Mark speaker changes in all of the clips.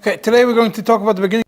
Speaker 1: Okay, today we're going to talk about the beginning.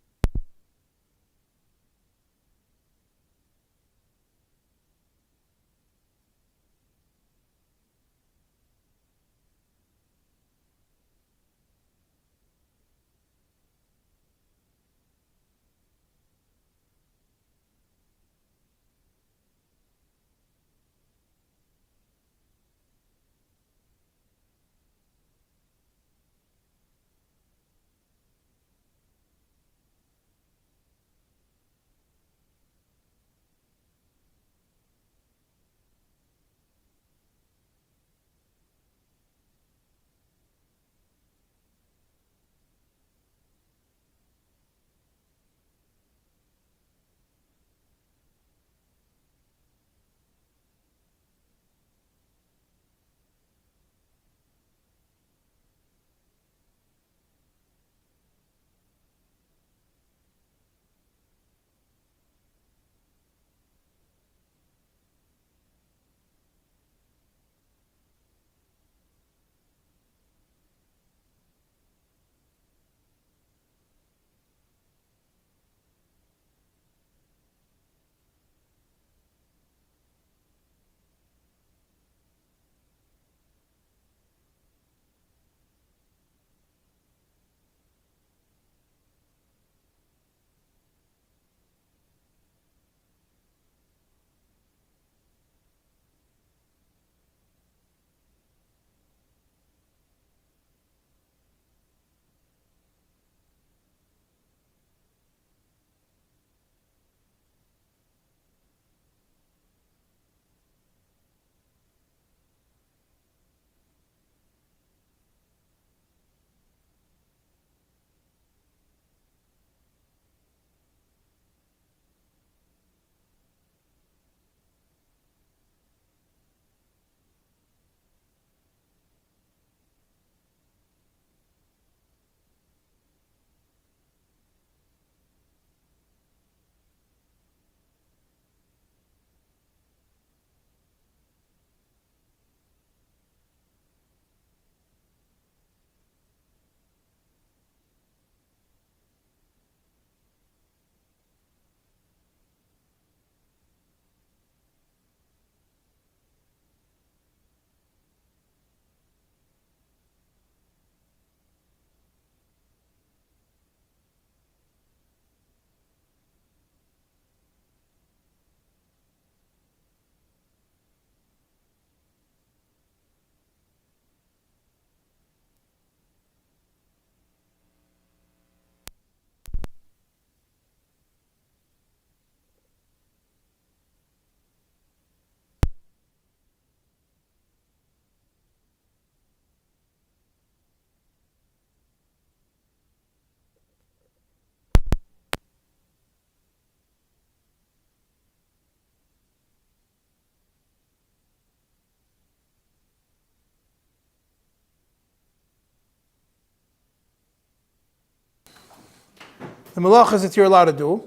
Speaker 1: The malachas that you're allowed to do,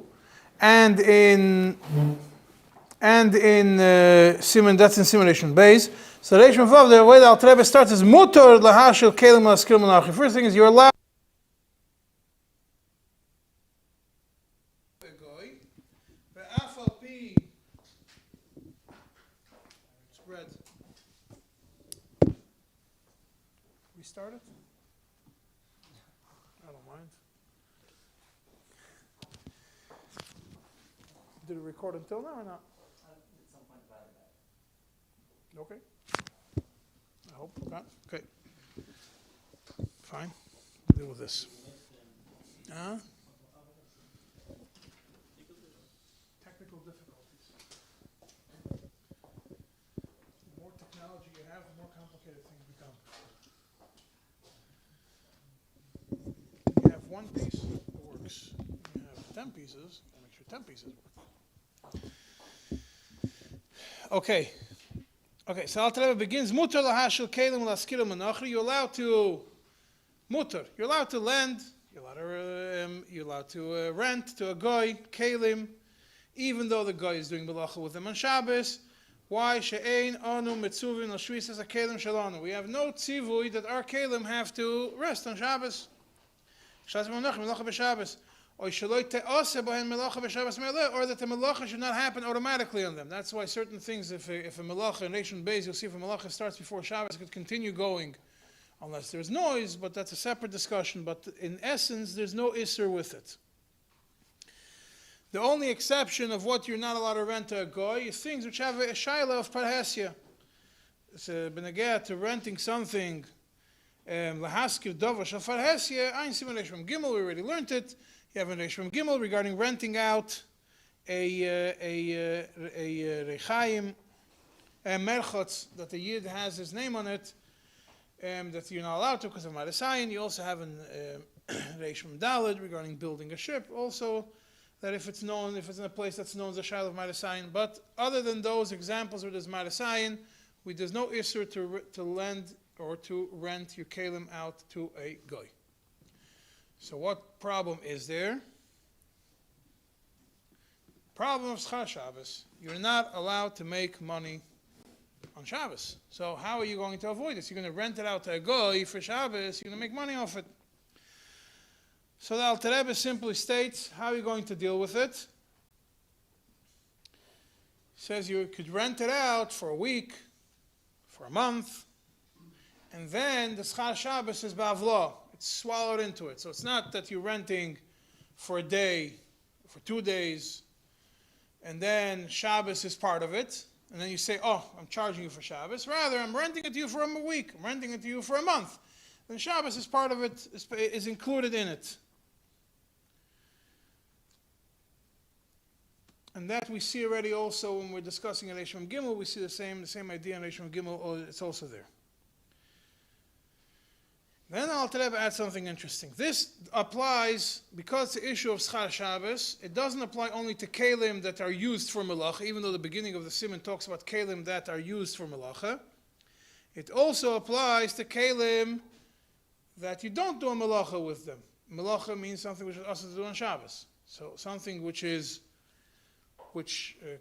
Speaker 1: and in Siman, that's in Siman base. So Reish Vav, the way the Alter Rebbe starts is mutar lahashil kelim laskil menachi. First thing is you're allowed. Spread. We started. I don't mind. Did it record until now or not?
Speaker 2: At some point about that.
Speaker 1: Okay. I hope not. Okay. Fine. Deal with this. Technical difficulties. The more technology you have, the more complicated things become. You have one piece that works. You have 10 pieces, and make sure 10 pieces work. Okay, so Alter Rebbe begins, mutar lahashil kelim laskilim menachri. You're allowed to mutar. You're allowed to lend. You're allowed to rent to a goy kelim, even though the guy is doing melacha with them on Shabbos. Why? She'ein anu mitzuvim l'shvis as a kelim shalanu. We have no tzivui that our kelim have to rest on Shabbos. Shas Menachem Melacha b'Shabbos. Or that the melacha should not happen automatically on them. That's why certain things, if a melacha, in Rishon Beis, you'll see if a melacha starts before Shabbos, it could continue going unless there's noise, but that's a separate discussion. But in essence, there's no isser with it. The only exception of what you're not allowed to rent to a goy is things which have a shaila of parhesia. It's benegea to renting something, lahaskir davash of parhesia, ein siman Rishon Gimel, we already learned it. You have a Rishon Gimel regarding renting out a rechaim, merchotz, that the yid has his name on it, that you're not allowed to because of Marisayin. You also have an Rishon Daled regarding building a ship, also that if it's in a place that's known as a shail of Marisayin. But other than those examples where there's Marisayin, there's no issur to lend or to rent your kelim out to a goy. So what problem is there? Problem of Schar Shabbos. You're not allowed to make money on Shabbos. So how are you going to avoid this? You're going to rent it out to a goy for Shabbos. You're going to make money off it. So the Alter Rebbe simply states how you're going to deal with it. He says you could rent it out for a week, for a month, and then the Schar Shabbos is ba'avlo. Swallowed into it. So it's not that you're renting for a day, for 2 days, and then Shabbos is part of it, and then you say, oh, I'm charging you for Shabbos. Rather, I'm renting it to you for a week, I'm renting it to you for a month. Then Shabbos is part of it, is included in it. And that we see already also when we're discussing in Rishon Gimel, we see the same idea in Rishon Gimel, it's also there. Then Alter Rebbe adds something interesting. This applies, because the issue of Schar Shabbos, it doesn't apply only to kelim that are used for melacha, even though the beginning of the Siman talks about kelim that are used for melacha. It also applies to kelim that you don't do a melacha with them. Melacha means something which is also to do on Shabbos. So something which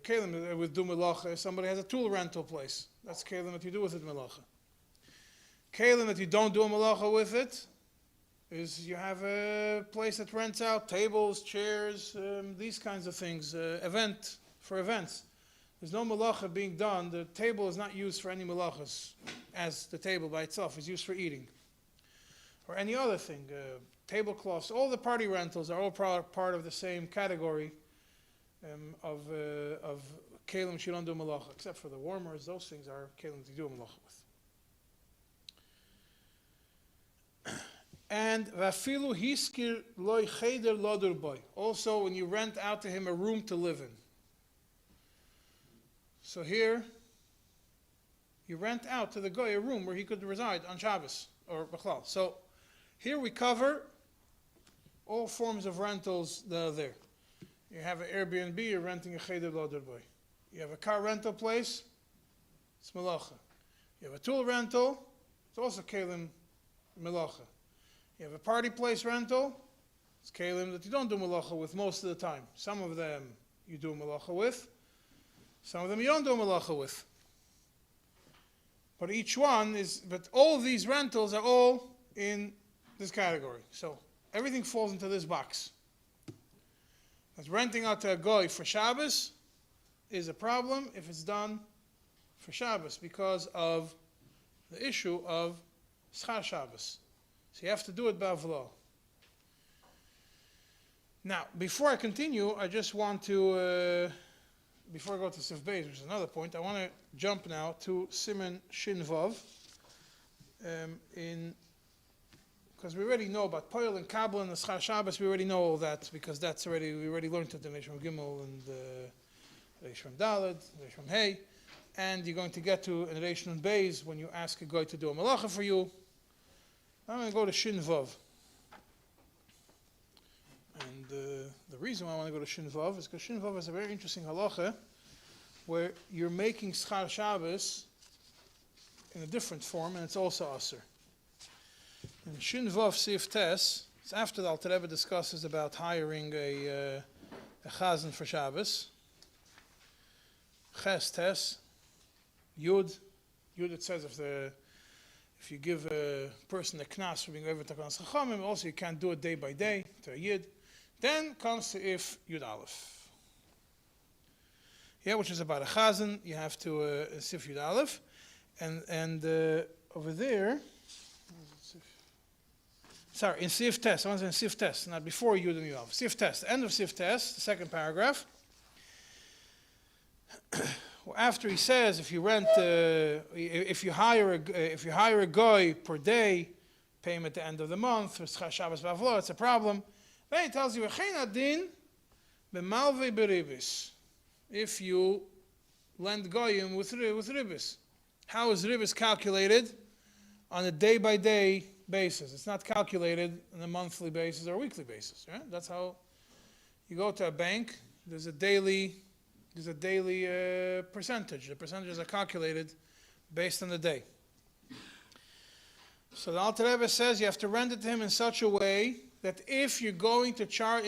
Speaker 1: kelim that would do melacha, somebody has a tool rental place. That's kelim that you do with it melacha. Kelim that you don't do a malacha with it is you have a place that rents out tables, chairs, these kinds of things, for events. There's no malacha being done. The table is not used for any malachas as the table by itself is used for eating. Or any other thing, tablecloths, all the party rentals are all part of the same category of kelim which you don't do malacha, except for the warmers. Those things are kelim you do a malacha with. And vafilu hiskir loy cheder lodur boy. Also, when you rent out to him a room to live in. So here, you rent out to the guy a room where he could reside on Shabbos or Bechlal. So here we cover all forms of rentals that are there. You have an Airbnb, you're renting a cheder lodur boy. You have a car rental place, it's melacha. You have a tool rental, it's also kelim melacha. You have a party place rental, it's kelim that you don't do malacha with most of the time. Some of them you do malacha with, some of them you don't do malacha with. But all of these rentals are all in this category. So everything falls into this box. But renting out to a goy for Shabbos is a problem if it's done for Shabbos because of the issue of Schar Shabbos. So you have to do it ba'avlo. Now, before I continue, I just want to, before I go to Sif Beis, which is another point, I want to jump now to Siman Shin Vav, because we already know about Poil and Kabul and the Schar Shabbos, we already know all that, because we already learned it in Rishon Gimel and Rishon Daled, Rishon Hey, and you're going to get to in Rishon Beis when you ask a guy to do a malacha for you. I'm going to go to Shin Vav. And the reason why I want to go to Shin Vav is because Shin Vav is a very interesting halacha where you're making Schar Shabbos in a different form and it's also Aser. In Shin Vav Sif Tes, it's after the Alter Rebbe discusses about hiring a chazan for Shabbos. Ches Tes, Yud it says if if you give a person a knas for being over Takanas Chachamim, also you can't do it day by day to a yid. Then comes to if Yud Aleph. Yeah, which is about a chazan. You have to sif Yud Aleph, and over there. Sorry, in Sif Test. I was in Sif Test, not before Yud and Yud Aleph. Sif Test. End of Sif Test, the second paragraph. After he says, if you rent, if you hire a guy per day, pay him at the end of the month. Shabbos Bavlo, it's a problem. Then he tells you, if you lend goyim with ribis. How is ribis calculated? On a day-by-day basis. It's not calculated on a monthly basis or a weekly basis. Right? That's how you go to a bank. There's a daily percentage. The percentages are calculated based on the day. So the Alter Rebbe says you have to rent it to him in such a way that if you're going to charge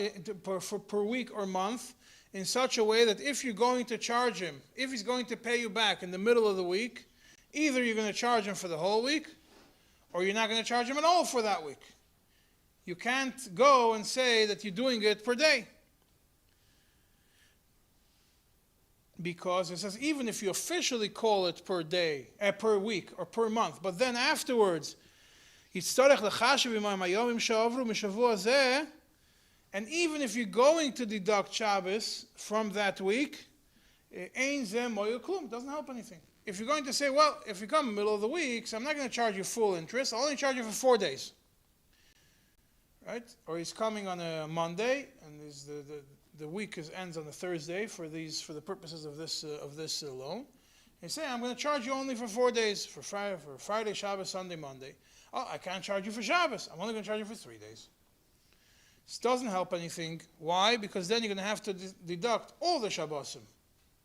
Speaker 1: per week or month, in such a way that if you're going to charge him, if he's going to pay you back in the middle of the week, either you're going to charge him for the whole week, or you're not going to charge him at all for that week. You can't go and say that you're doing it per day. Because it says even if you officially call it per day, per week, or per month, but then afterwards, and even if you're going to deduct Shabbos from that week, it doesn't help anything. If you're going to say, well, if you come in the middle of the week, so I'm not going to charge you full interest, I'll only charge you for 4 days. Right? Or he's coming on a Monday, and the week ends on a Thursday for the purposes of this loan. He say, I'm going to charge you only for 4 days, for Friday, Shabbos, Sunday, Monday. Oh, I can't charge you for Shabbos. I'm only going to charge you for 3 days. This doesn't help anything. Why? Because then you're going to have to deduct all the Shabbosim,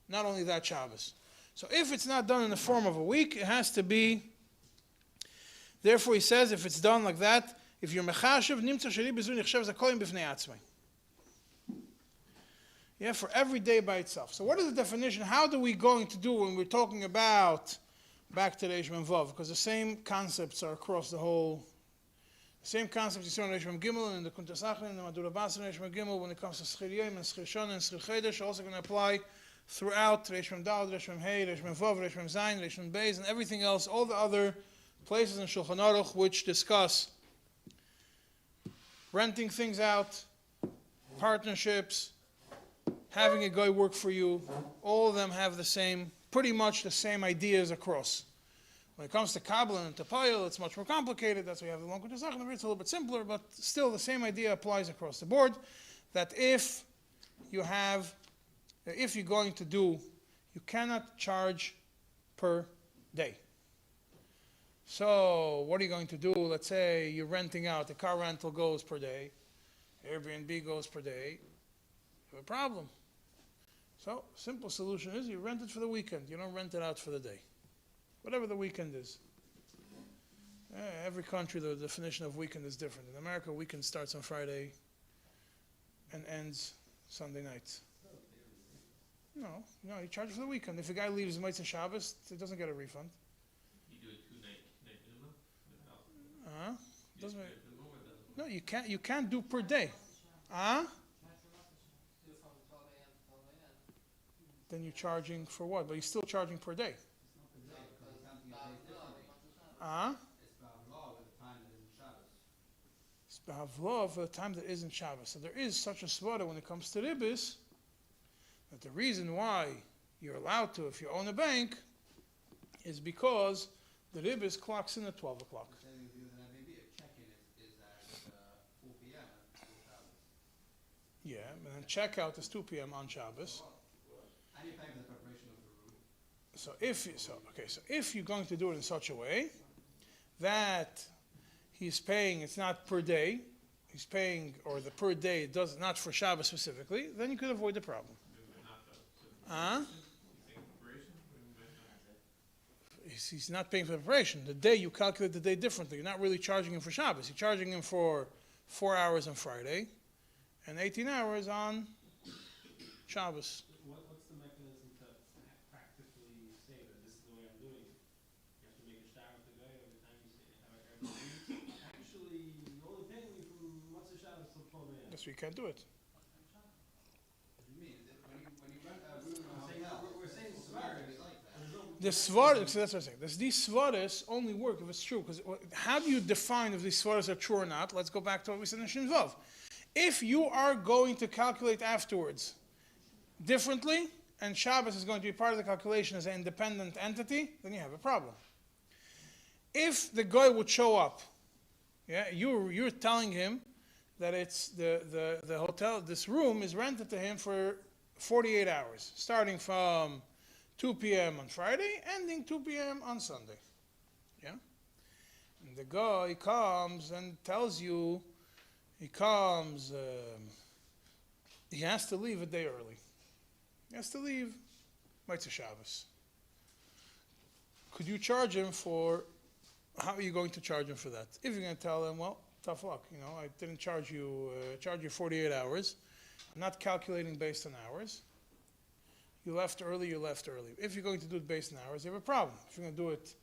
Speaker 1: not only that Shabbos. So if it's not done in the form of a week, it has to be. Therefore, he says, if it's done like that, if you're mechashev, nimtza sheli bezu nichshev zakolim b'fnei atzmai. Yeah, for every day by itself. So what is the definition? How do we going to do when we're talking about back to Reish Mem Vav? Because the same concepts are across the whole. The same concepts you see on Reish Mem Gimel and the Kuntas Achron and the Madura Bas and Reish Mem Gimel when it comes to Schir Yom and Schir Shon and Schir Chedesh are also going to apply throughout Reish Mem Dal, Reish Mem Hey, Reish Mem Vav, Reish Mem Zayin, Reish Mem Beis, and everything else, all the other places in Shulchan Aruch which discuss renting things out, partnerships, having a guy work for you. All of them have pretty much the same ideas across. When it comes to Kabbalah and Tapayel, it's much more complicated. That's why we have the long Kuntas Achron. It's a little bit simpler, but still the same idea applies across the board. That if you're going to do, you cannot charge per day. So what are you going to do? Let's say you're renting out, the car rental goes per day, Airbnb goes per day. You have a problem. So simple solution is you rent it for the weekend. You don't rent it out for the day. Whatever the weekend is. Every country, the definition of weekend is different. In America, weekend starts on Friday and ends Sunday night. No, you charge for the weekend. If a guy leaves Motzei Shabbos, he doesn't get a refund.
Speaker 3: You do it 2 night minimum?
Speaker 1: Doesn't make, no, you can't do per day. Then you're charging for what? But you're still charging per day. It's b'havlo for the time that isn't Shabbos. So there is such a svara when it comes to ribis, that the reason why you're allowed to, if you own a bank, is because the ribis clocks in at 12 o'clock. Yeah, and then checkout is 2 p.m. on Shabbos. So if you're going to do it in such a way that he's paying, it's not per day, he's paying, or the per day does not for Shabbos specifically, then you could avoid the problem. He's not paying for the preparation. The day, you calculate the day differently. You're not really charging him for Shabbos. You're charging him for 4 hours on Friday and 18 hours on Shabbos.
Speaker 4: What's the mechanism to practically say that this is the way I'm doing it? You have to make a shtar with the guy every time you say
Speaker 1: That's why you can't do it. The svaris, so that's what I'm saying. These svaris only work if it's true. Because how do you define if these svaris are true or not? Let's go back to what we said in Shin Vav. If you are going to calculate afterwards differently, and Shabbos is going to be part of the calculation as an independent entity, then you have a problem. If the guy would show up, you're telling him that it's the hotel, this room is rented to him for 48 hours, starting from 2 p.m. on Friday, ending 2 p.m. on Sunday. Yeah? And the guy comes and tells you, he has to leave a day early. He has to leave Motzei Shabbos. Could you charge him for, how are you going to charge him for that? If you're going to tell him, well, tough luck, I didn't charge you 48 hours. I'm not calculating based on hours. You left early. If you're going to do it based on hours, you have a problem. If you're going to do it,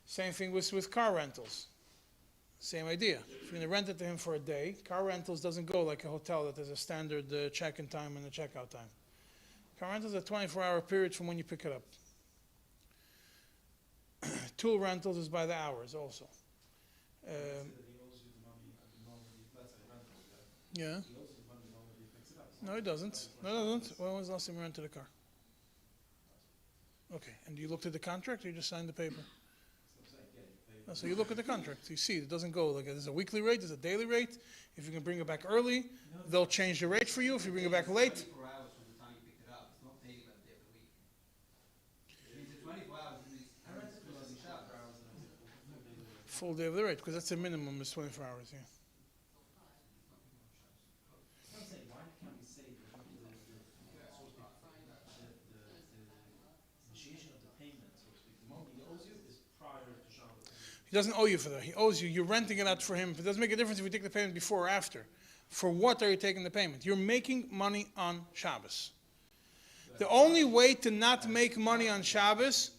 Speaker 1: same thing with car rentals. Same idea. If you're going to rent it to him for a day, car rentals doesn't go like a hotel that has a standard check-in time and a check-out time. Car rentals are a 24-hour period from when you pick it up. Tool rentals is by the hours also. Yeah. No, it doesn't. When was the last time you rented a car? Okay, and you looked at the contract or you just signed the paper? Oh, so you look at the contract. You see, it doesn't go like there's a weekly rate, there's a daily rate. If you can bring it back early, they'll change the rate for you. If you bring it back late.
Speaker 2: 24 hours from the time you pick it up. It's not daily by the day of the week. It means it's 24 hours.
Speaker 1: Full day of the rate, because that's the minimum is 24 hours, yeah.
Speaker 4: I'm saying, why can't we say the initiation of the payment, so to speak, the money he owes you is prior to Shabbos?
Speaker 1: He doesn't owe you for that. He owes you. You're renting it out for him. It doesn't make a difference if you take the payment before or after. For what are you taking the payment? You're making money on Shabbos. The only way to not make money on Shabbos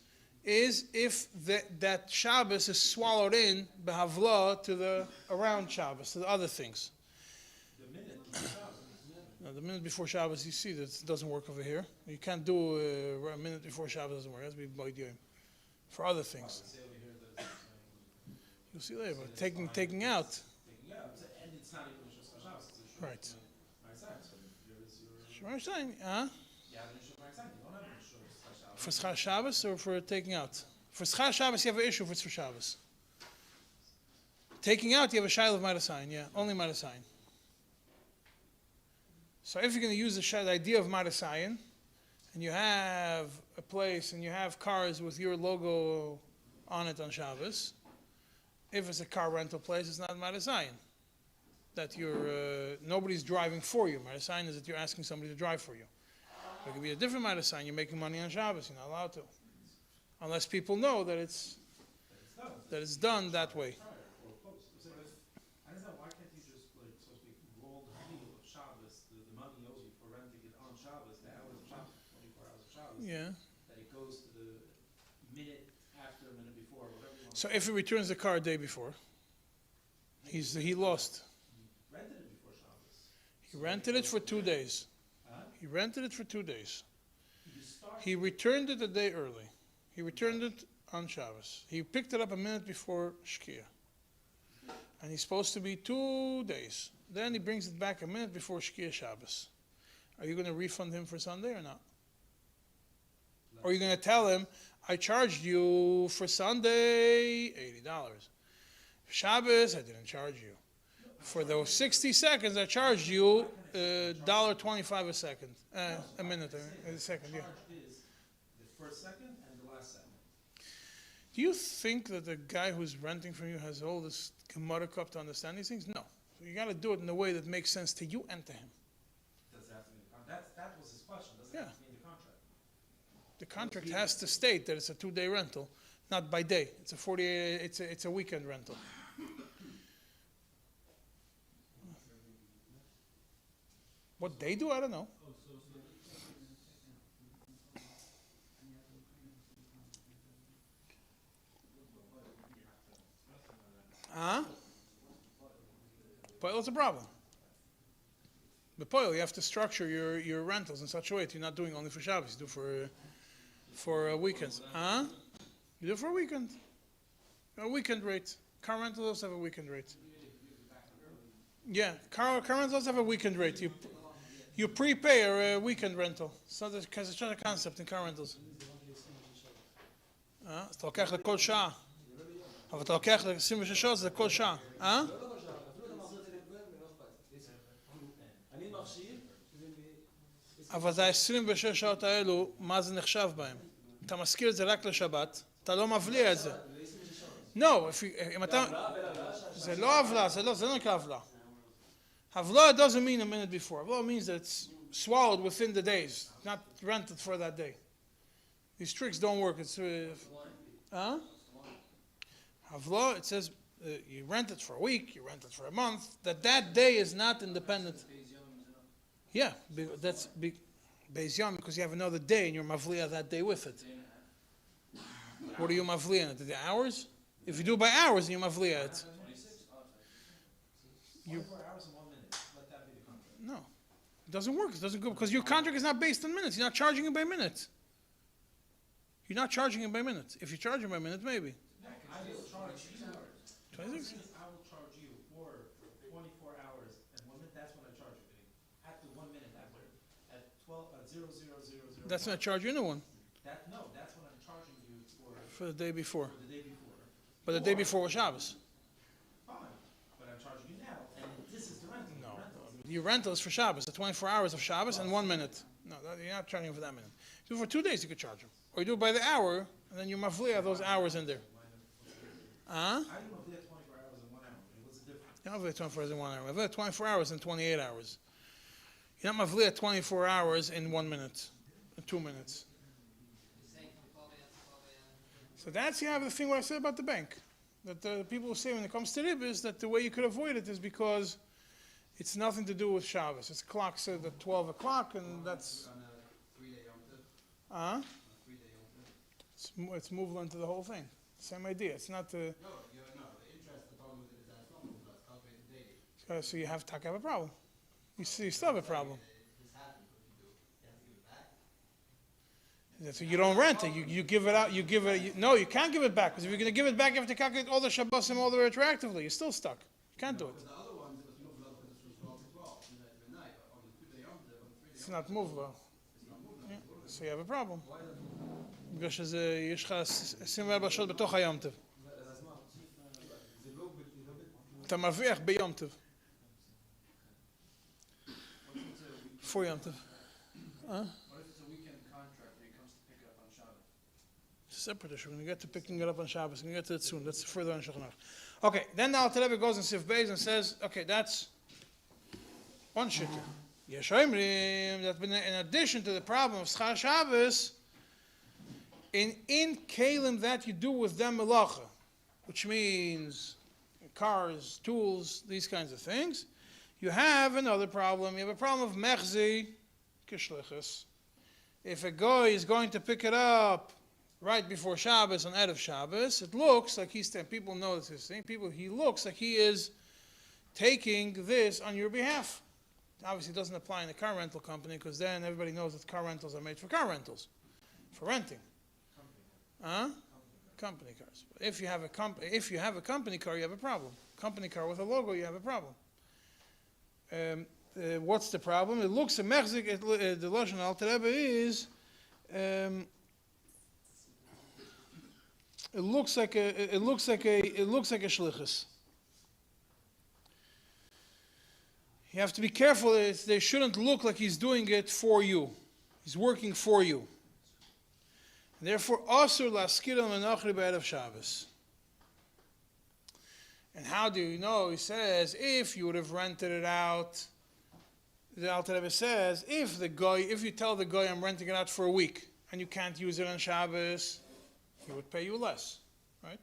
Speaker 1: is if that Shabbos is swallowed in behavla to the around Shabbos, to the other things.
Speaker 4: The minute before Shabbos.
Speaker 1: No, the minute before Shabbos, you see that it doesn't work over here. You can't do a minute before Shabbos, doesn't work. It has to be boidiyim. For other things.
Speaker 4: Say over here that
Speaker 1: You'll see later, but taking out.
Speaker 4: and it's not even just Shabbos, it's a
Speaker 1: Right.
Speaker 4: so there is your...
Speaker 1: Shemar Shain,
Speaker 4: You have an issue for example, you don't have an issue
Speaker 1: For Schar Shabbos or for taking out? For Schar Shabbos, you have an issue if it's for Shabbos. Taking out, you have a shail of Marasayin, yeah, only Marasayin. So if you're going to use the idea of Marasayin, and you have a place and you have cars with your logo on it on Shabbos, if it's a car rental place, it's not Marasayin. That nobody's driving for you. Marasayin is that you're asking somebody to drive for you. It could be a different Marasayin. You're making money on Shabbos. You're not allowed to, unless people know that it's done that way.
Speaker 4: I understand, why can't you just, like, so to speak, roll the deal of Shabbos, the money he owes you for renting it on Shabbos, the hours of Shabbos, 24 hours of Shabbos,
Speaker 1: Yeah.
Speaker 4: that it goes to the minute after, a minute before, whatever you want.
Speaker 1: So if he returns the car a day before, he lost.
Speaker 4: He rented it before Shabbos.
Speaker 1: He rented it for 2 days.
Speaker 4: Huh?
Speaker 1: He rented it for 2 days.
Speaker 4: You start
Speaker 1: He returned it a day early. He returned it on Shabbos. He picked it up a minute before Shkia. And he's supposed to be 2 days. Then he brings it back a minute before Shkia Shabbos. Are you going to refund him for Sunday or not? Or are you going to tell him, I charged you for Sunday $80. Shabbos, I didn't charge you. For those 60 seconds, I charged you $1.25 a second. A minute, a second, yeah.
Speaker 4: charge is the first second and the last second.
Speaker 1: Do you think that the guy who's renting from you has all this Gemara cup to understand these things? No. So you got to do it in a way that makes sense to you and to him.
Speaker 4: Does it have to be in the contract? That was his question. Does it
Speaker 1: Yeah.
Speaker 4: have to be in the contract?
Speaker 1: The contract has to state that it's a 2-day rental, not by day. It's a 48. It's a weekend rental. What they do, I don't know. Huh? But what's the problem? Bepoil, you have to structure your rentals in such a way that you're not doing only for Shabbos. You do for weekends. Huh? You do for a weekend. A weekend rate. Car rentals also have a weekend rate. Yeah, car rentals also have a weekend rate. You prepay a weekend rental. So there's a concept in car rentals. אז אתה לוקח לכל שעה. אבל אתה לוקח ל-26 שעות, זה לכל שעה. אבל זה ה-26 שעות האלו, מה זה נחשב בהם? אתה מזכיר את זה רק לשבת, אתה לא מבליע את זה. No, אם אתה... זה לא הבלה, זה לא נקרא הבלה. Havla doesn't mean a minute before. Havla means that it's swallowed within the days, not rented for that day. These tricks don't work. It's Havla, it says you rent it for a week, you rent it for a month, that day is not independent. Yeah, that's Beis Yom because you have another day and you're mavliya that day with it. What are you mavliya in it? The hours? If you do it by hours, then you're mavliya it.
Speaker 4: 24 hours and 1 minute. Let that be the contract.
Speaker 1: No, it doesn't work. It doesn't go because your contract is not based on minutes. You're not charging it by minute. You're not charging it by minute. If you charge it by minute, maybe.
Speaker 4: I will charge you.
Speaker 1: 26?
Speaker 4: I will charge you for 24 hours and 1 minute. That's when I charge you. At the 1 minute after, at 00:00.
Speaker 1: That's not charge you no one
Speaker 4: That's when I'm charging you
Speaker 1: for the day before.
Speaker 4: for the day before.
Speaker 1: But the day before was Shabbos.
Speaker 4: Fine, but I'm charging you now, and this is the rental.
Speaker 1: No,
Speaker 4: Rental.
Speaker 1: your rental is for Shabbos. The 24 hours of Shabbos and 1 minute. No, you're not charging for that minute. Do it for 2 days. You could charge them, or you do it by the hour, and then you mavliya those hours in there.
Speaker 4: I didn't know if they had 24 hours and 1 hour. What's the difference?
Speaker 1: You don't mavliya 24 hours in 1 hour. Mavliya 24 hours and 28 hours. You're not mavliya 24 hours in 1 minute, in 2 minutes. So that's the other thing what I said about the bank. That the people say when it comes to rib is that the way you could avoid it is because it's nothing to do with Shabbos. It's clock said at 12 o'clock and that's...
Speaker 2: On a 3-day Yom Tov.
Speaker 1: It's moved into the whole thing. Same idea. It's not the...
Speaker 2: No, the interest, the problem with it is that it's not moved, it's calculated daily.
Speaker 1: So you have to have a problem. You still have a problem.
Speaker 2: This happens, what you have to give it back.
Speaker 1: So you don't rent it. You give it out. You give it. No, you can't give it back because if you're going to give it back, you have to calculate all the Shabbosim all the way retroactively. You're still stuck. You can't do it.
Speaker 2: The other ones, it was moved up because it was 12 to 12 in the night, but on the 2-day Yom Tov, on the 3-day
Speaker 1: It's not movable.
Speaker 2: it's not moved.
Speaker 1: Yeah. So you have a problem.
Speaker 2: Why is it?
Speaker 1: בגלל יש לך 24 שעות בתוך היום טוב. אתה מרוויח ביום טוב. For יום טוב.
Speaker 4: What if it's a weekend contract and he comes to pick it up on Shabbos?
Speaker 1: It's a separate issue. We're going to get to picking it up on Shabbos. We're going to get to it soon. That's further on Shulchan Aruch. Okay, then the Alter Rebbe goes in Sif Beis and says, okay, that's one shittur. Yesh Omrim, that in addition to the problem of Schar Shabbos, in kelim that you do with them melacha, which means cars, tools, these kinds of things, you have another problem. You have a problem of mechzi kishlichus. If a guy is going to pick it up right before Shabbos on Erev Shabbos, it looks like people notice this thing. He looks like he is taking this on your behalf. Obviously, it doesn't apply in a car rental company because then everybody knows that car rentals are made for car rentals, for renting. Company cars. But if you have a company car, you have a problem. Company car with a logo, you have a problem. What's the problem? It looks a mechzik. The lashon Alter Rebbe is. It looks like a shlichus. You have to be careful. They shouldn't look like he's doing it for you. He's working for you. Therefore, asur laskira menachri b'erev Shabbos. And how do you know? He says, if you would have rented it out, the Alter Rebbe says, if you tell the guy I'm renting it out for a week and you can't use it on Shabbos, he would pay you less, right?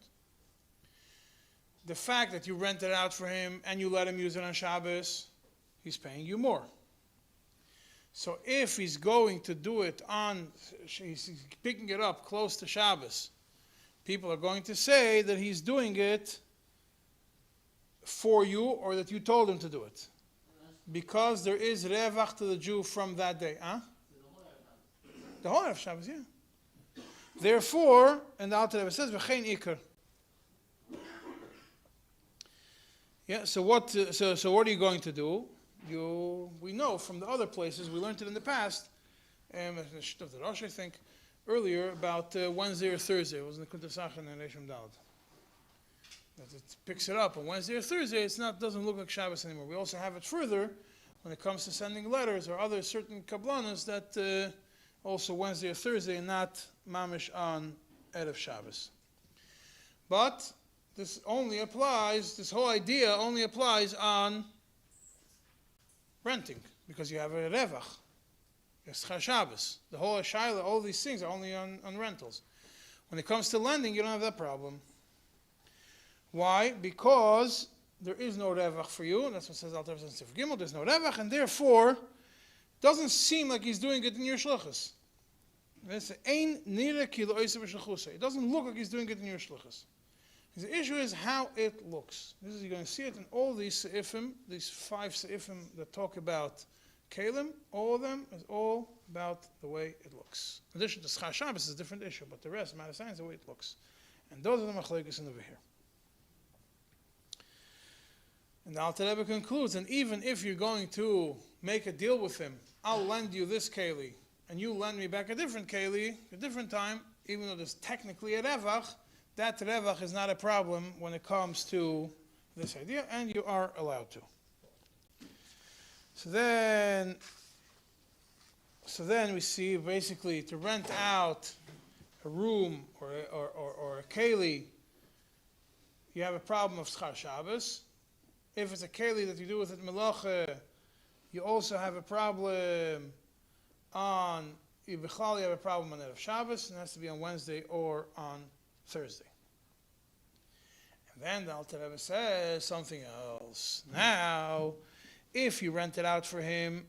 Speaker 1: The fact that you rented it out for him and you let him use it on Shabbos, he's paying you more. So if he's going to do it he's picking it up close to Shabbos, people are going to say that he's doing it for you or that you told him to do it. because there is revach to the Jew from that day. Huh? The whole Erev Shabbos, yeah. Therefore, and the Alter Rebbe says, v'chein ikar. Yeah, so what are you going to do? We know from the other places, we learned it in the past, of the Rosh, I think, earlier, about Wednesday or Thursday. It was in the Kuntesach and Reshim Daled. That it picks it up on Wednesday or Thursday, doesn't look like Shabbos anymore. We also have it further when it comes to sending letters or other certain kablanas that also Wednesday or Thursday and not mamish on Erev Shabbos. But this whole idea only applies on renting, because you have a revach. Schar Shabbos. The whole Shaila, all these things are only on rentals. When it comes to lending, you don't have that problem. Why? Because there is no revach for you, and that's what says Alter Rebbe in Sif Gimel. There's no revach, and therefore, it doesn't seem like he's doing it in your shluchas. It doesn't look like he's doing it in your shluchas. The issue is how it looks. You're going to see it in all these seifim, these 5 seifim that talk about Kalim. All of them is all about the way it looks. In addition to Schar Shabbos is a different issue, but the rest, matter of science, is the way it looks. And those are the machlekes over here. And the Alter Rebbe concludes, and even if you're going to make a deal with him, I'll lend you this keli, and you lend me back a different keli, a different time, even though there's technically a revach, that revach is not a problem when it comes to this idea, and you are allowed to. So then we see basically to rent out a room or a keli, you have a problem of Schar Shabbos. If it's a keli that you do with it melacha, you also have a problem on Bichlal, you have a problem on Erev Shabbos, and it has to be on Wednesday or on Thursday. And then the Alter Rebbe says something else. Now, if you rent it out for him,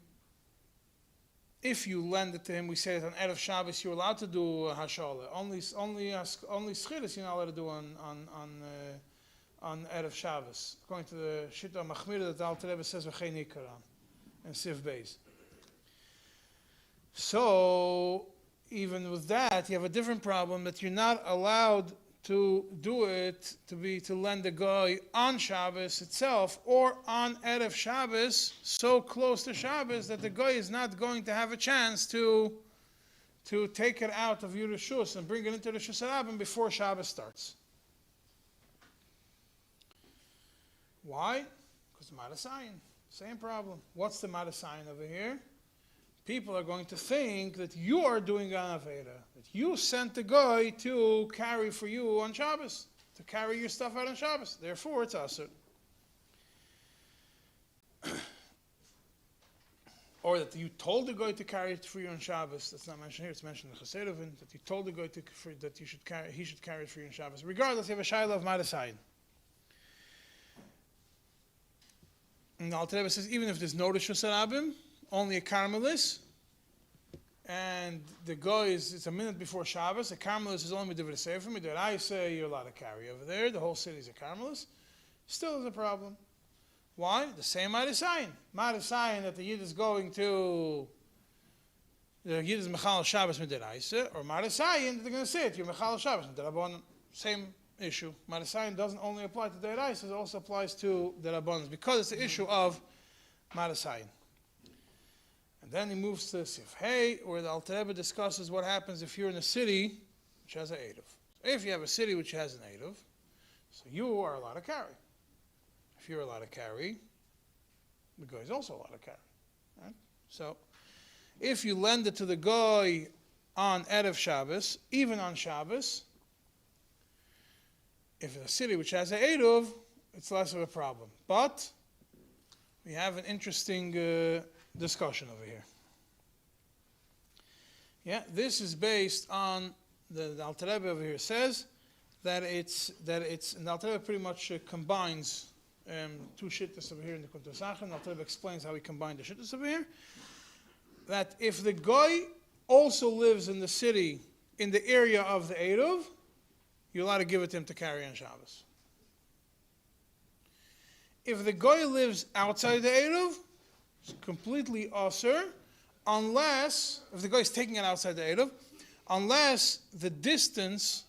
Speaker 1: if you lend it to him, we say that on Erev Shabbos you're allowed to do hashala. Only schiris you're not allowed to do on Erev Shabbos, according to the Shita Machmir that the Alter Rebbe says v'chein ikar and Sif Beis. So even with that, you have a different problem that you're not allowed to do it to lend the guy on Shabbos itself or on Erev Shabbos, so close to Shabbos that the guy is not going to have a chance to take it out of your reshus and bring it into the Reshus Harabim before Shabbos starts. Why? Because Marasayin, same problem. What's the Marasayin over here? People are going to think that you are doing an Aveda, that you sent the guy to carry for you on Shabbos, to carry your stuff out on Shabbos. Therefore, it's Asur. Or that you told the guy to carry it for you on Shabbos. That's not mentioned here. It's mentioned in the Chassidovin, that you told the guy that he should carry it for you on Shabbos. Regardless, you have a Shaila of Marasayin. And the Alter Rebbe says, even if there's no Reshus Harabim, only a Carmelis, and the guy it's a minute before Shabbos, a Carmelis is only Midivir Sefer, Midivir I say you're allowed to carry over there, the whole city is a Carmelis, still is a problem. Why? The same Marasayin. Marasayin that the Yid is going to, the Yid is Mechal Shabbos Midivir I say, or Marasayin that they're going to say it, you're Mechal Shabbos Midivir Rabban, same issue. Marasayin doesn't only apply to the Derais, it also applies to the Rabbanos, because it's the issue of Marasayin. And then he moves to Sif Hey, where the Alter Rebbe discusses what happens if you're in a city which has an Eruv. If you have a city which has an Eruv, so you are allowed to carry. If you're allowed to carry, the guy is also allowed to carry. Right? So, if you lend it to the guy on Erev Shabbos, even on Shabbos, if it's a city which has an Eruv, it's less of a problem. But we have an interesting discussion over here. Yeah, this is based on the Alter Rebbe over here says that it's and the Alter Rebbe pretty much combines 2 shittas over here in the Kuntesach, and the Alter Rebbe explains how he combined the shittas over here. That if the guy also lives in the city in the area of the Eruv, you're allowed to give it to him to carry on Shabbos. If the guy lives outside the Eruv, It's completely asur, unless, if the guy is taking it outside the Eruv, unless the distance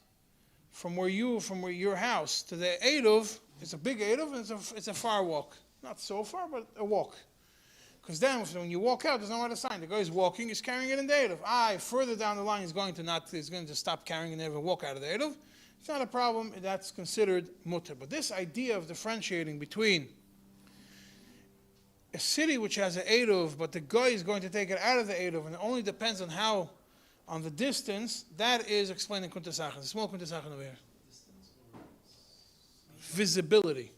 Speaker 1: from your house to the Eruv, it's a big Eruv, and it's a far walk. Not so far, but a walk. Because then, when you walk out, there's no other sign. The guy is walking, he's carrying it in the Eruv. Further down the line, he's going to stop carrying it and never walk out of the Eruv. It's not a problem, that's considered mutter. But this idea of differentiating between a city which has an Eruv, but the guy is going to take it out of the Eruv, and it only depends on the distance, that is explained in Kuntas Sachen. The small Kuntas Sachen over here. Visibility.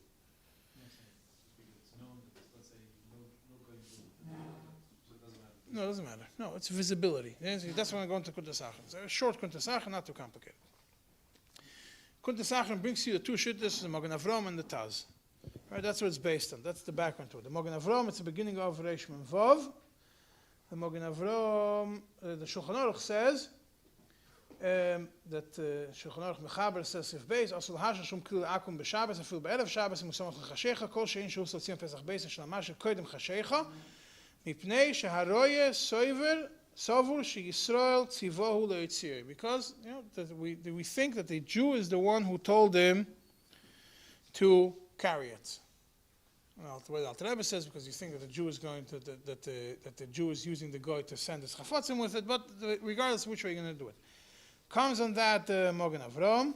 Speaker 1: No, it doesn't matter. No, it's visibility. That's when I go into Kuntas Sachen. It's a short Kuntas Sachen, not too complicated. Kuntas Sachen brings you the two shittas, the Magen Avram and the Taz. Right, that's what it's based on. That's the background to it. The Magen Avram, it's the beginning of Reish Mem Vav. The Magen Avram, the Shulchan Aruch says that Shulchan Aruch Mechaber says if Beis Asul Hashem Shum Kil Akum BeShabbos Afil BeErev Shabbos Musomach LeChashecha Kol Shein Shu Sotzim Pesach Beis Shlamash Koydem Chashecha Mipnei Sheharoye Soiver Savur Sheyisrael Tzivohu LeYitzir, because that we think that the Jew is the one who told him to carry it. Well, the way the Alter Rebbe says, because you think that the Jew is going to that the Jew is using the goy to send his chafatzim with it, but regardless of which way you're going to do it, comes on that Magen Avram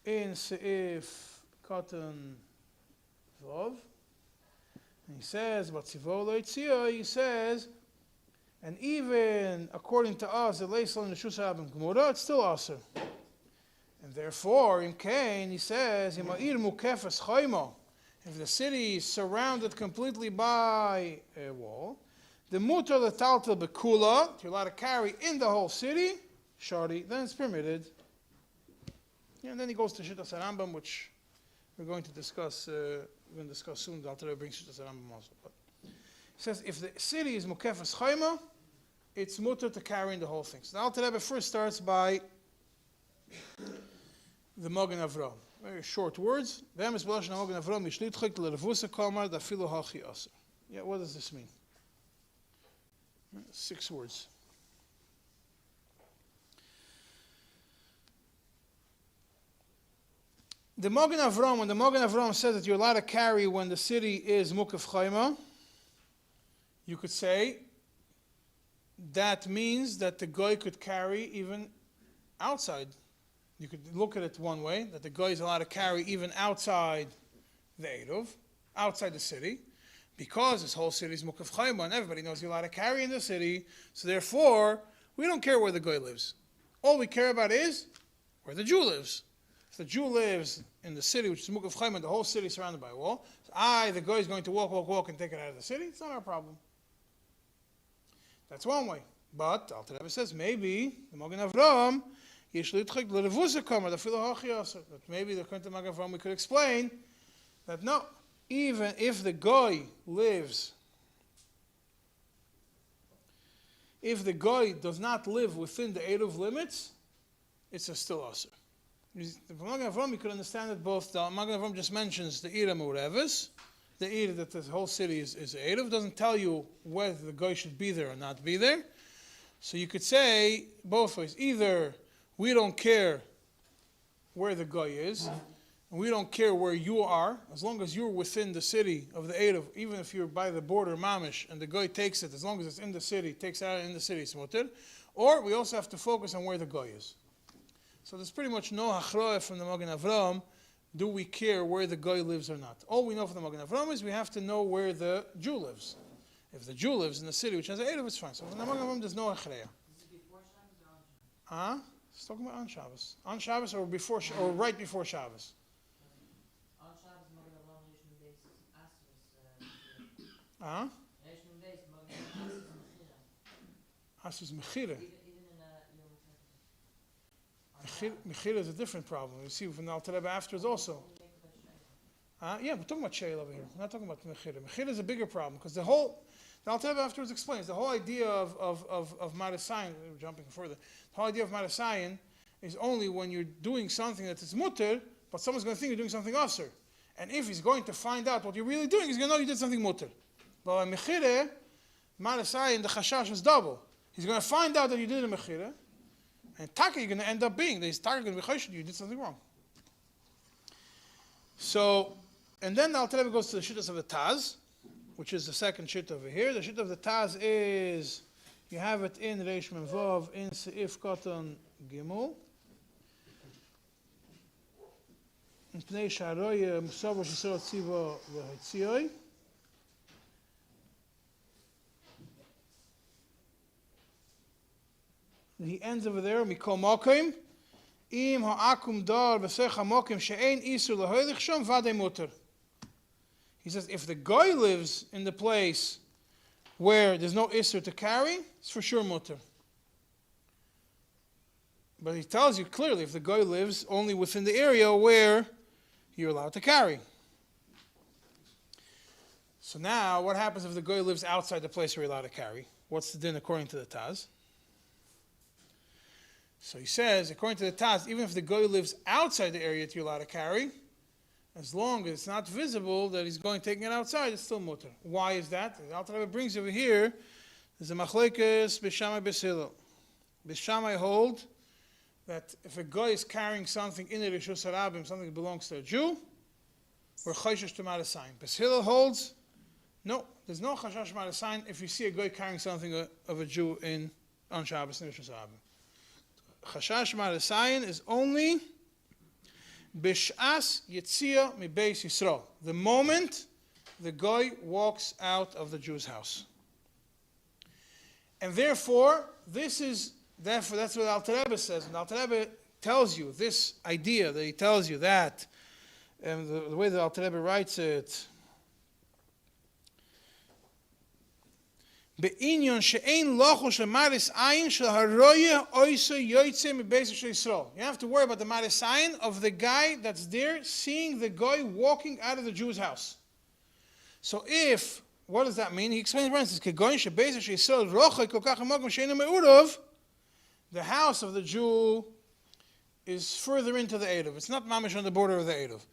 Speaker 1: in Seif Katan Vov, and he says, "But Tzivo lo Yitzir," he says, and even according to us, the Leisel and the Shusha Abim Gemara, it's still aser. And therefore, in Cain, he says, if the city is surrounded completely by a wall, the mutar letaltel bekula, you're allowed to carry in the whole city, shari, then it's permitted. And then he goes to Shittas Rambam, which we're going to discuss. Soon. The Alter Rebbe brings Shittas Rambam also. But he says, if the city is mukefes chayma, it's mutar to carry in the whole thing. So the Alter Rebbe first starts by the Magen Avram. Very short words. Yeah, what does this mean? 6 words. The Magen Avram, when the Magen Avram says that you're allowed to carry when the city is Mukaf Chayma, you could say that means that the guy could carry even outside. You could look at it one way, that the guy is allowed to carry even outside the Eruv, outside the city, because this whole city is Mukaf Chayma, and everybody knows you're allowed to carry in the city, so therefore, we don't care where the guy lives. All we care about is where the Jew lives. If the Jew lives in the city, which is Mukaf Chayma, the whole city is surrounded by a wall, so the guy is going to walk and take it out of the city, it's not our problem. That's one way. But, Alter Rebbe says, maybe, the Magen Avram, that maybe the Magen Avram we could explain that no, even if the guy does not live within the Eruv limits, it's still asur. The Magen Avram, you could understand that both. The Magen Avram just mentions the Ira Murevis, the Ira that the whole city is Eruv, doesn't tell you whether the guy should be there or not be there. So you could say both ways. Either we don't care where the guy is, and we don't care where you are, as long as you're within the city of the Eruv, even if you're by the border mamish, and the guy takes it, as long as it's in the city, takes it out in the city, it's mutter. Or we also have to focus on where the guy is. So there's pretty much no hachroah from the Magen Avram, do we care where the guy lives or not. All we know from the Magen Avram is we have to know where the Jew lives. If the Jew lives in the city which has an Eruv, it's fine. So from the Magen Avram, there's no hachroah. It's talking about on Shabbos. On Shabbos or before, or right before Shabbos.
Speaker 5: On Shabbos, Magen Avram Rishon Beis Asur. Rishon Beis Magen
Speaker 1: Asus Mechira.
Speaker 5: Even in Yom
Speaker 1: Mechira is a different problem. You see from the Alter Rebbe afterwards also. Yeah, we're talking about Sheil over here. We're not talking about Mechira. Mechira is a bigger problem because the Alter Rebbe afterwards explains the whole idea of Marasayan, jumping further, the whole idea of Marasayan is only when you're doing something that is mutter, but someone's going to think you're doing something asur. And if he's going to find out what you're really doing, he's going to know you did something mutter. But by mechire, Malasai and the chashash is double. He's going to find out that you did a mechire, and taka you're going to end up being. He's taka going to be choshed you did something wrong. So, and then the Alter Rebbe goes to the shittas of the Taz, which is the second shit over here. The shit of the Taz is, you have it in Reish Mem Vav, in Seif Katan Gimel. In Pnei Sharoye, Musavo Shisrot Tziva V'Hetzioi. He ends over there, Mikol Mokim. Im ha'akum dar v'sech ha'mokim she'ein isur l'hoilich shom vadei muter. He says, if the guy lives in the place where there's no isur to carry, it's for sure muter. But he tells you clearly, if the guy lives only within the area where you're allowed to carry. So now, what happens if the guy lives outside the place where you're allowed to carry? What's the din according to the Taz? So he says, according to the Taz, even if the guy lives outside the area that you're allowed to carry, as long as it's not visible that he's going taking it outside, it's still mutter. Why is that? The Alter Rebbe brings over here, there's a machlekes b'shamai b'silo. B'shamai hold that if a guy is carrying something in the Rishus Harabim, something that belongs to a Jew, we're chayshish to marasayin. B'silo holds, no, there's no chashash marasayin if you see a guy carrying something of a Jew on Shabbos in the Rishus Harabim. Chashash marasayin is only b'sh'as yitzia mi beis Yisrael. The moment the guy walks out of the Jew's house. And therefore, that's what Alter Rebbe says. And Alter Rebbe tells you this idea, that he tells you that, and the way that Alter Rebbe writes it, you have to worry about the maris ayin of the guy that's there seeing the guy walking out of the Jew's house. So what does that mean? He explains, for instance, the house of the Jew is further into the Eruv. It's not mamish on the border of the Eruv.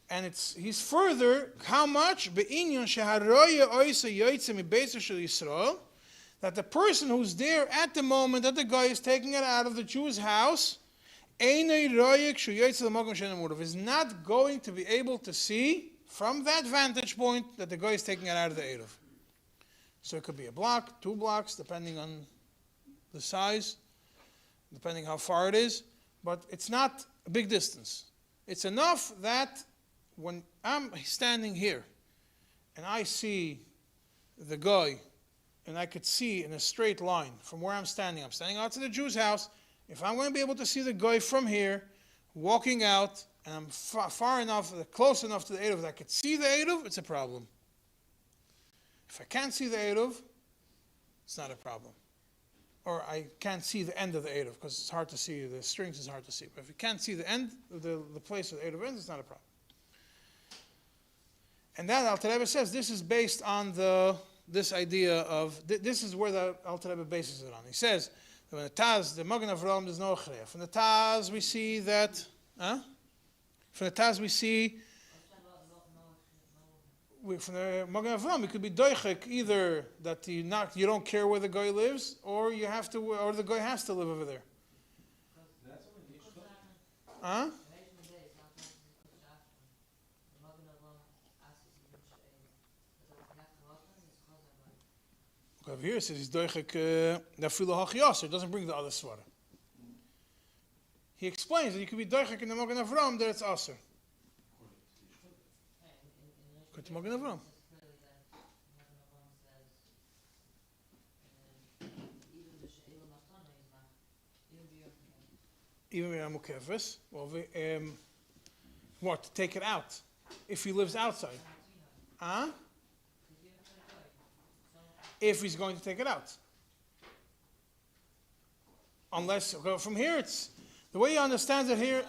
Speaker 1: And he's further, how much? That the person who's there at the moment that the guy is taking it out of the Jew's house is not going to be able to see from that vantage point that the guy is taking it out of the Eruv. So it could be a block, 2 blocks, depending on the size, depending how far it is, but it's not a big distance. It's enough that when I'm standing here and I see the guy and I could see in a straight line from where I'm standing out to the Jew's house, if I'm going to be able to see the guy from here walking out and I'm far enough, close enough to the Eruv that I could see the Eruv, it's a problem. If I can't see the Eruv, it's not a problem. Or I can't see the end of the Eruv because it's hard to see, the strings is hard to see. But if you can't see the end, the place where the Eruv ends, it's not a problem. And that Alter Rebbe says this is based on this idea of this is where the Alter Rebbe bases it on. He says that when the Taz, the Magen Avraham, there's no chreya. From the Taz we see that. From the Taz we see. From the Magen Avraham, it could be doichek either that you don't care where the guy lives, or the guy has to live over there. Huh? Over here it says he's doichek nafilu hachiyasser. It doesn't bring the other svara. He explains that you could be doichek in the Magen Avraham that it's aser. Go to Magen Avraham. Even mukefes. Well, what? Take it out if he lives outside. Huh? If he's going to take it out. Unless, from here it's, the way he understands it here,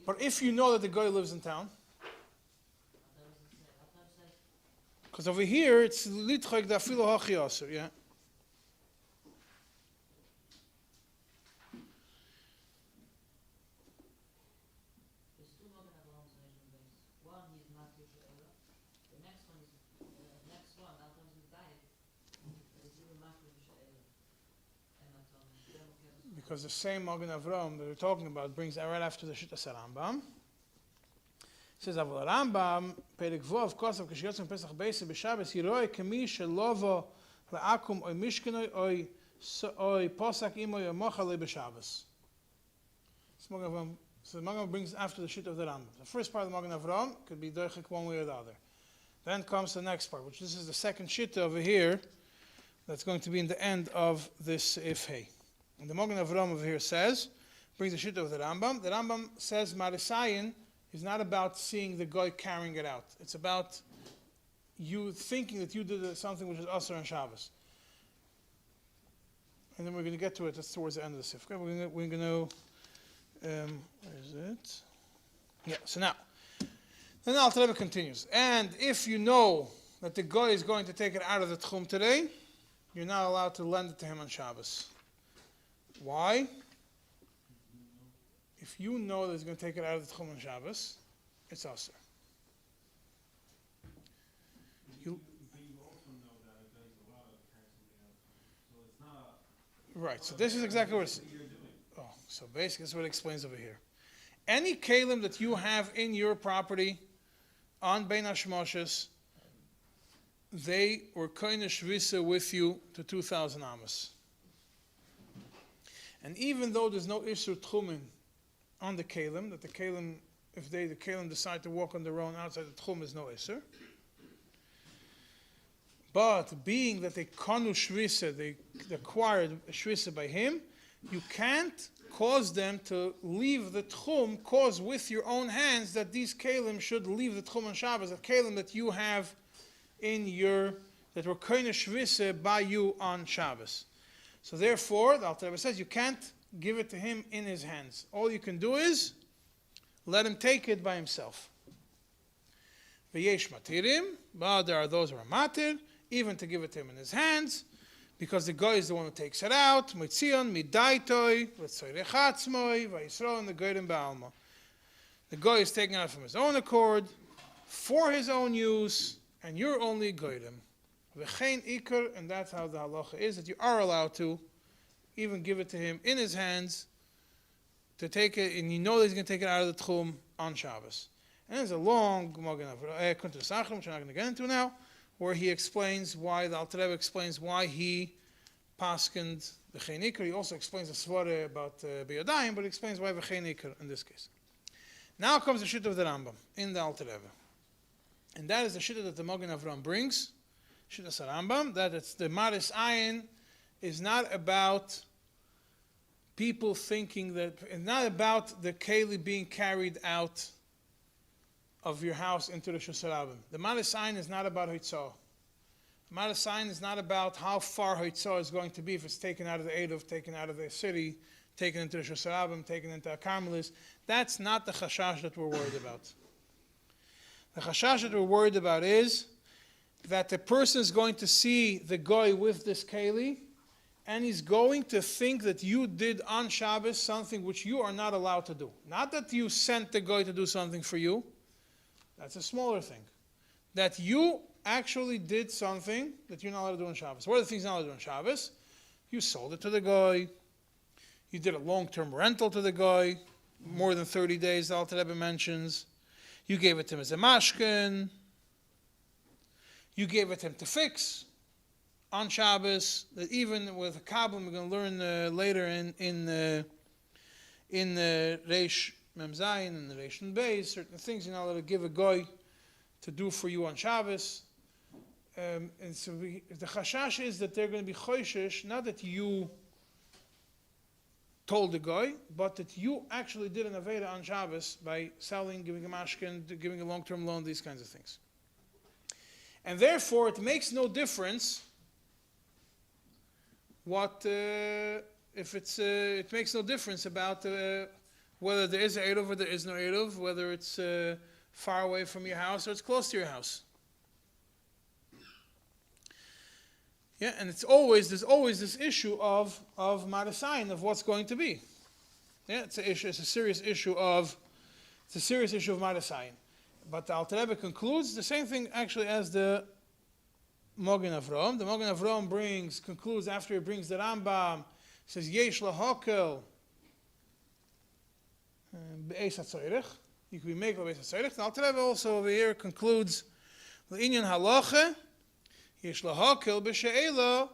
Speaker 1: But if you know that the guy lives in town, because over here it's litchak da'afilu hachiyaser, yeah. because the same Magen Avraham that we're talking about brings right after the Shittas Rambam. It says, Avol Rambam, Perek Vov, Kosav, Kishyotzim Pesach Beise, B'Shabbos, Yiroi, Kemi, Shelovo, La'akum, Oy Mishkenoi, Oy Posak Imo, Oy Mochale, B'Shabbos. So the Magen Avraham brings after the Shit of the Rambam. The first part of the Magen Avraham could be Doichik one way or the other. Then comes the next part, which this is the second Shit over here, that's going to be in the end of this Ifhei. And the Magen Avraham over here says, brings the Shit of the Rambam. The Rambam says, Marisayin is not about seeing the guy carrying it out. It's about you thinking that you did something which is Asr and Shabbos. And then we're going to get to it. That's towards the end of the Sifka. We're going to where is it? Yeah, so now, then the Alter Rebbe continues. And if you know that the guy is going to take it out of the Tchum today, you're not allowed to lend it to him on Shabbos. Why? If you know that he's going to take it out of the Tchum on Shabbos, it's Asr.
Speaker 4: But you also know that a guy's allowed to carry something else. So it's not.
Speaker 1: Right, so this is exactly what it's... Oh, so basically this is what it explains over here. Any kalim that you have in your property on Bein HaShmoshes, they were kind of shvisa with you to 2,000 amas. And even though there's no Isur Tchumen on the kalim, that the kalim, if the kalim decide to walk on their own outside the Tchum, is no Isur. But being that they kanu shvisa, they acquired a shvisa by him, you can't cause them to leave the Tchum, cause with your own hands that these kalim should leave the Tchum on Shabbos, that kalim that you have in your, that were kind of shvisa by you on Shabbos. So therefore, the Alter Rebbe says you can't give it to him in his hands. All you can do is let him take it by himself. V'yesh matirim, but there are those who are matir, even to give it to him in his hands, because the guy is the one who takes it out. Mitzion, midaitoi, v'tzoyrechatzmoi, v'yisro, and the goyim ba'alma. The guy is taking it out from his own accord, for his own use, and you're only goyim. V'chein ikar, and that's how the halacha is, that you are allowed to even give it to him in his hands, to take it, and you know that he's going to take it out of the tchum on Shabbos. And there's a long Magen Avraham, which I'm not going to get into now, where he explains why, the Alter Rebbe explains why he paskened v'chein ikar. He also explains the svara about biyadayim, but he explains why v'chein ikar in this case. Now comes the shita of the Rambam in the Alter Rebbe. And that is the shita that the Magen Avraham brings, shita Sarambam, that it's the Maris Ayin is not about people thinking that, it's not about the keli being carried out of your house into the Shusarabim. The Maris Ayin is not about Hitzah. The Maris Ayin is not about how far Hitzah is going to be, if it's taken out of the Eidov, taken out of the city, taken into the Shusarabim, taken into a Carmelis. That's not the chashash that we're worried about. The chashash that we're worried about is that the person is going to see the guy with this keli, and he's going to think that you did on Shabbos something which you are not allowed to do. Not that you sent the guy to do something for you. That's a smaller thing. That you actually did something that you're not allowed to do on Shabbos. What are the things you're not allowed to do on Shabbos? You sold it to the guy. You did a long-term rental to the guy, more than 30 days, the Alter Rebbe mentions. You gave it to him as a mashkin. You gave it to him to fix on Shabbos. That even with a kabbalah, we're going to learn later in Reish Mem Zayin and the Reish Nun Beis, certain things you're not allowed to give a guy to do for you on Shabbos. And so the chashash is that they're going to be choishish, not that you told the guy, but that you actually did an aveda on Shabbos by selling, giving a mashkin, giving a long-term loan, these kinds of things. And therefore, it makes no difference what if it's. It makes no difference about whether there is an Eidov or there is no Eidov, whether it's far away from your house or it's close to your house. Yeah, and there's always this issue of Marasayin, of what's going to be. Yeah, it's a serious issue of Marasayin. But the Alter Rebbe concludes the same thing actually as the Magen Avraham. The Magen Avraham concludes after he brings the Rambam says yesh lahakel be'es hatzoyrech. You can be mekel be'es hatzoyrech. The Alter Rebbe also over here concludes le'inyan halacha yesh lahakel b'she'ela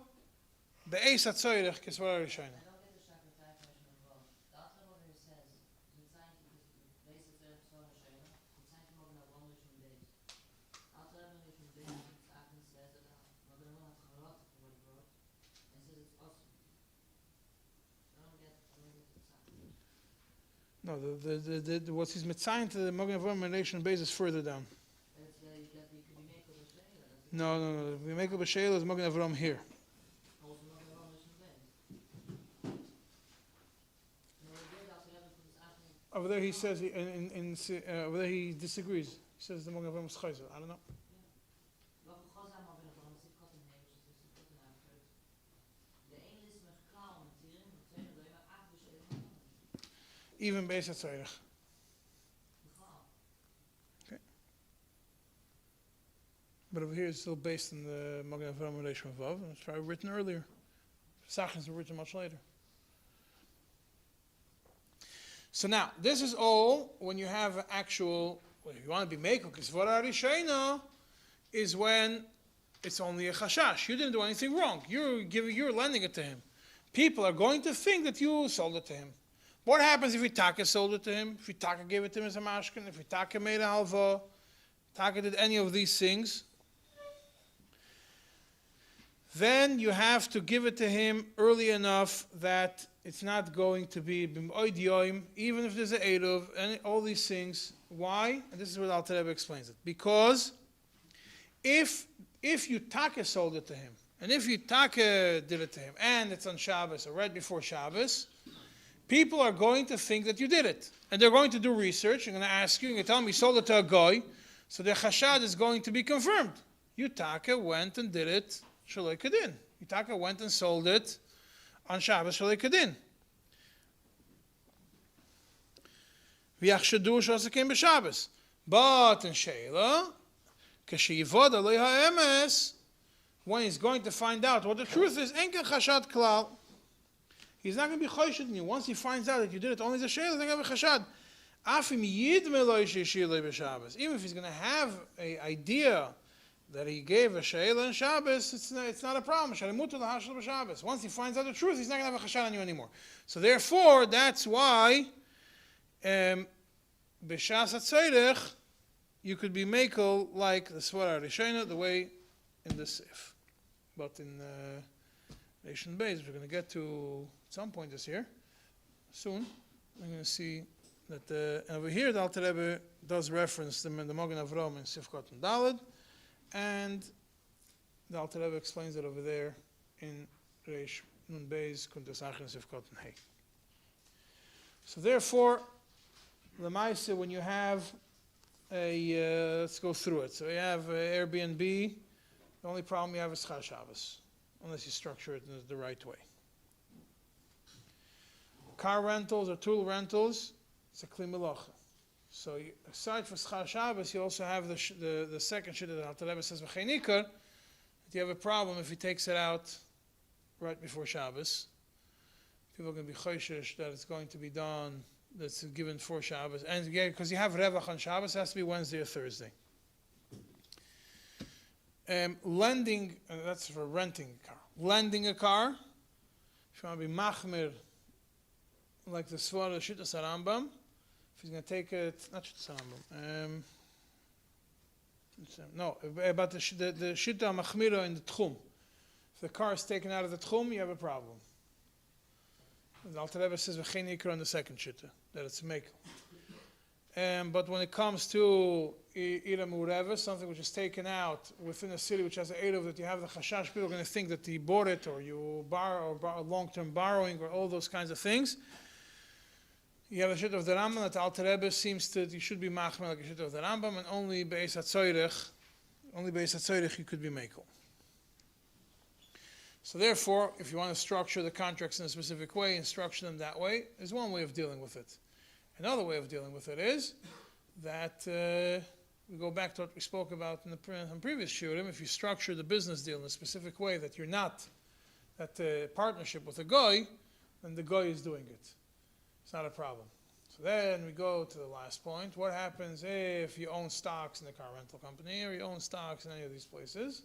Speaker 1: be'es hatzoyrech kisvara rishayna.
Speaker 5: I don't get the sacrifice version of both. The Alter Rebbe here says, "Mit sein to the base of the Torah Shayla, mit sein to Morgan Avram Rishon Beis." Alter Rebbe Rishon Beis Achen says that Morgan Avram has Charot for what he wrote, and says it's awesome. I don't get the sacrifice.
Speaker 1: No, what he's mitzayin to the Magen Avraham relation base is further down.
Speaker 5: It's that you could be mekel b'sheila. That's
Speaker 1: No. We make a b'sheil is Magen Avraham here.
Speaker 5: also Morgan Avram Rishon Beis. No, we did Alter Rebbe from his Achen.
Speaker 1: Over there he says over there he disagrees. He says the Magen Avraham is chayzer. I don't know.
Speaker 5: Wat we gewoon zijn Morgan Avram, zit kot in heem, dus zit kot in aangevoerd. De ene is met klaar met tieren, de tweede doe je maar af b'sheila.
Speaker 1: Even beis hatzoyrech. But over here it's still based on the Magen Avraham relation of Vav, and it's probably written earlier. Sachins were written much later. So now, this is all when you have an actual, well, if you want to be mekel, because Svara Rishayna is when it's only a chashash. You didn't do anything wrong. You're lending it to him. People are going to think that you sold it to him. What happens if Itaka sold it to him? If Itaka gave it to him as a mashkin? If Itaka made a halva? Itaka did any of these things? Then you have to give it to him early enough that it's not going to be b'moed yoim, even if there's an eruv, and all these things. Why? And this is what Alter Rebbe explains it. Because if you taka sold it to him, and if you taka did it to him, and it's on Shabbos or right before Shabbos, people are going to think that you did it, and they're going to do research. They're going to ask you, and you tell them you sold it to a guy, so their chashad is going to be confirmed. You taka went and did it. Shaloi Kedin. Yitaka went and sold it on Shabbos Shaloi Kedin. V'yachshadu sh'asakim b'Shabbos. But in Sheila, k'sheyivod alei ha'emes, when he's going to find out what the truth is, enken chashad klal. He's not going to be choshid in you. Once he finds out that you did it only as a Sheila, he's not going to be chashad. Afim yidme lo yishilei b'Shabbos. Even if he's going to have an idea that he gave a sheila on Shabbos, it's not a problem. Once he finds out the truth, he's not going to have a chashad on you anymore. So therefore, that's why b'shas hatzoyrech you could be mekel like the svara rishayna, the way in the sif. But in Nation Beis, we're going to get to at some point this year, soon. We're going to see that over here the Alter Rebbe does reference the Magen Avraham in Sifkot and Daled. And the Alter Rebbe explains it over there in Reish Nun Beis Kuntas Achin Sifkot and Hey. So therefore, Lemaise, when you have a let's go through it. So you have Airbnb. The only problem you have is Chal Shabbos, unless you structure it in the right way. Car rentals or tool rentals, it's a Kli Melacha. So aside from Schar Shabbos, you also have the second shit that Alter Rebbe says v'cheinikar, that you have a problem if he takes it out right before Shabbos. People are going to be choishish that it's going to be done, that's given for Shabbos. And because you have Revach on Shabbos, it has to be Wednesday or Thursday. Lending, that's for renting a car. Lending a car, if you want to be machmir, like the Svara Shittas Rambam, he's going to take it, not Shittas no, about the Shita Machmira in the Tchum. If the car is taken out of the Tchum, you have a problem. The Alter Rebbe says, V'chein Ikra on the second Shita, that it's Mekel. But when it comes to Ira Mureva, something which is taken out within a city which has an Eruv that you have the Chashash, people are going to think that you bought it, or you borrow, or long-term borrowing, or all those kinds of things. You have a shit of the Rambam that Alter Rebbe seems to, you should be machmer like a shit of the Rambam, and only beis hatzoyrech you could be mekel. So therefore, if you want to structure the contracts in a specific way and structure them that way, is one way of dealing with it. Another way of dealing with it is that we go back to what we spoke about in the previous shiurim. If you structure the business deal in a specific way that you're not that partnership with a guy, and the guy is doing it. It's not a problem. So then we go to the last point. What happens if you own stocks in the car rental company or you own stocks in any of these places?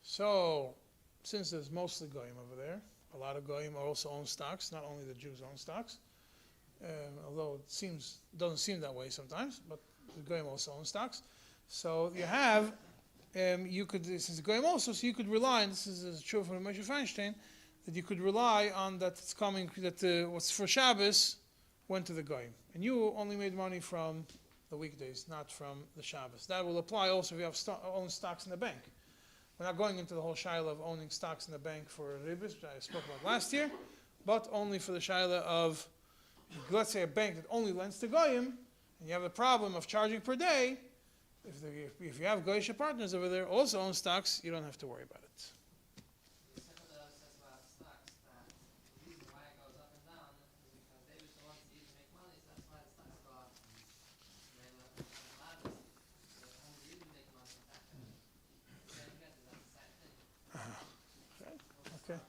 Speaker 1: So, since there's mostly goyim over there, a lot of goyim also own stocks. Not only the Jews own stocks, although doesn't seem that way sometimes. But the goyim also own stocks. So you have, since the goyim also, so you could rely. And this is true from Moshe Feinstein, that you could rely on that it's coming. That what's for Shabbos went to the goyim, and you only made money from the weekdays, not from the Shabbos. That will apply also if you have own stocks in the bank. We're not going into the whole shaila of owning stocks in the bank for ribbis, which I spoke about last year, but only for the shaila of, let's say, a bank that only lends to goyim, and you have the problem of charging per day. If you have goyish partners over there also own stocks, you don't have to worry about it.
Speaker 5: The second that says about stocks, that the reason why it goes up and down is because they was the ones that used to make money, so that's why the stocks go up. And they allowed us to only you make money from that. So you get that's the same thing.
Speaker 1: Okay.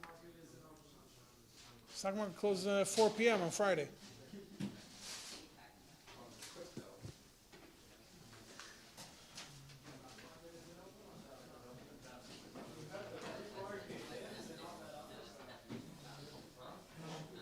Speaker 1: Stock market closes 4 p.m. on Friday.